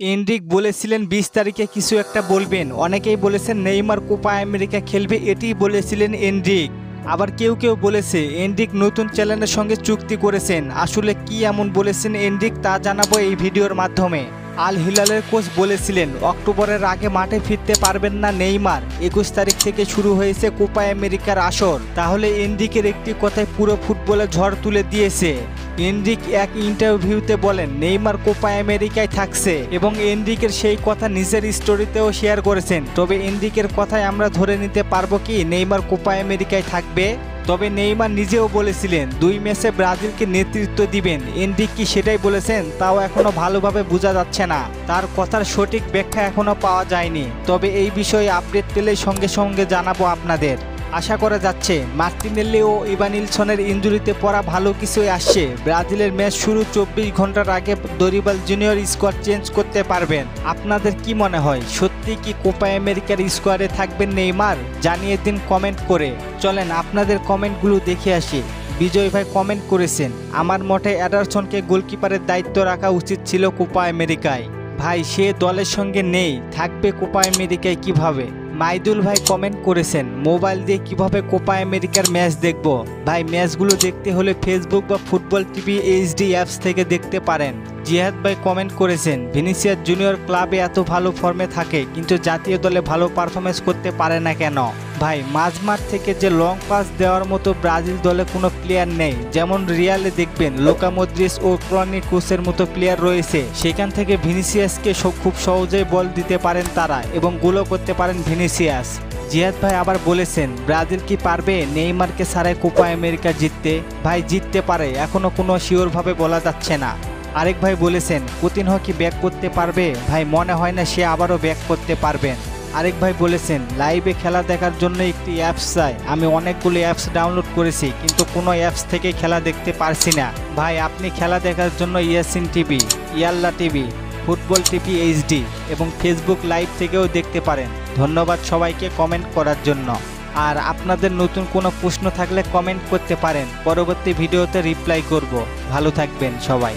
Enrique বলেছিলেন ২০ তারিখে কিছু একটা বলবেন। অনেকেই বলেছেন নেইমার কোপা আমেরিকা খেলবে, এটিই বলেছিলেন এনরিক। আবার কেউ কেউ বলেছে এনরিক নতুন চ্যানেলের সঙ্গে চুক্তি করেছেন। আসলে কি এমন বলেছেন এনরিক তা জানাবো এই ভিডিওর মাধ্যমে। আল হিলালের কোচ বলেছিলেন অক্টোবরের আগে মাঠে ফিরতে পারবেন না নেইমার। ২১ তারিখ থেকে শুরু হয়েছে কোপা আমেরিকার আসর। তাহলে এনরিকের একটি কথায় পুরো ফুটবলে ঝড় তুলে দিয়েছে। এনরিক এক ইন্টারভিউতে বলেন নেইমার কোপা আমেরিকায় থাকছে এবং এনরিকের সেই কথা নিজের স্টোরিতেও শেয়ার করেছেন। তবে এনরিকের কথায় আমরা ধরে নিতে পারবো কি নেইমার কোপা আমেরিকায় থাকবে? তবে নেইমার নিজেও বলেছিলেন ২ ম্যাচে ব্রাজিলকে নেতৃত্ব দিবেন। এনরিক কি সেটাই বলেছেন তাও এখনো ভালোভাবে বোঝা যাচ্ছে না। তার কথার সঠিক ব্যাখ্যা এখনো পাওয়া যায়নি। তবে এই বিষয়ে আপডেট পেলেই সঙ্গে সঙ্গে জানাবো আপনাদের। আশা করা যাচ্ছে মার্টিনেল্লি ও ইভানিলসনের ইনজুরিতে পড়া ভালো কিছুই আসছে। ব্রাজিলের ম্যাচ শুরু ২৪ ঘন্টার আগে দরিবাল জুনিয়র স্কোয়াড চেঞ্জ করতে পারবেন। আপনাদের কি মনে হয় সত্যি কি কোপা আমেরিকার স্কোয়াডে থাকবেন নেইমার? জানিয়ে দিন কমেন্ট করে। চলেন আপনাদের কমেন্টগুলো দেখে আসি। বিজয় ভাই কমেন্ট করেছেন আমার মতে এডারসনকে গোলকিপারের দায়িত্ব রাখা উচিত ছিল কোপা আমেরিকায়। ভাই সে দলের সঙ্গে নেই, থাকবে কোপা আমেরিকায় কিভাবে? মাইদুল ভাই কমেন্ট করেছেন মোবাইল দিয়ে কিভাবে কোপা আমেরিকার ম্যাচ দেখব? ভাই ম্যাচগুলো দেখতে হলে ফেসবুক বা ফুটবল টিভি এইচডি অ্যাপস থেকে দেখতে পারেন। জিহাদ ভাই কমেন্ট করেছেন ভিনিসিয়াস জুনিয়র ক্লাবে এত ভালো ফর্মে থাকে কিন্তু জাতীয় দলে ভালো পারফরমেন্স করতে পারে না কেন? ভাই মাঝমাঠ থেকে যে লং পাস দেওয়ার মতো ব্রাজিল দলে কোনো প্লেয়ার নেই। যেমন রিয়ালে দেখবেন লুকা মদ্রিচ ও টনি ক্রুসের মতো প্লেয়ার রয়েছে, সেখান থেকে ভিনিসিয়াসকে খুব সহজেই বল দিতে পারেন তারা এবং গোলও করতে পারেন ভিনিসিয়াস। জিহাদ ভাই আবার বলেছেন ব্রাজিল কি পারবে নেইমারকে ছাড়াই কোপা আমেরিকা জিততে? ভাই জিততে পারে, এখনো কোনো শিওরভাবে বলা যাচ্ছে না। আরেক ভাই বলেছেন কুতিনহো কি ব্যাক করতে পারবে? ভাই মনে হয় না সে আবারও ব্যাক করতে পারবেন। আরেক ভাই বলেছেন লাইভে খেলা দেখার জন্য একটি অ্যাপস চাই। আমি অনেকগুলো অ্যাপস ডাউনলোড করেছি কিন্তু কোনো অ্যাপস থেকে খেলা দেখতে পারছি না। ভাই আপনি খেলা দেখার জন্য ইয়াসিন টিভি, ইয়াল্লা টিভি, ফুটবল টিভি এইচডি এবং ফেসবুক লাইভ থেকেও দেখতে পারেন। ধন্যবাদ সবাইকে কমেন্ট করার জন্য। আর আপনাদের নতুন কোনো প্রশ্ন থাকলে কমেন্ট করতে পারেন, পরবর্তী ভিডিওতে রিপ্লাই করব। ভালো থাকবেন সবাই।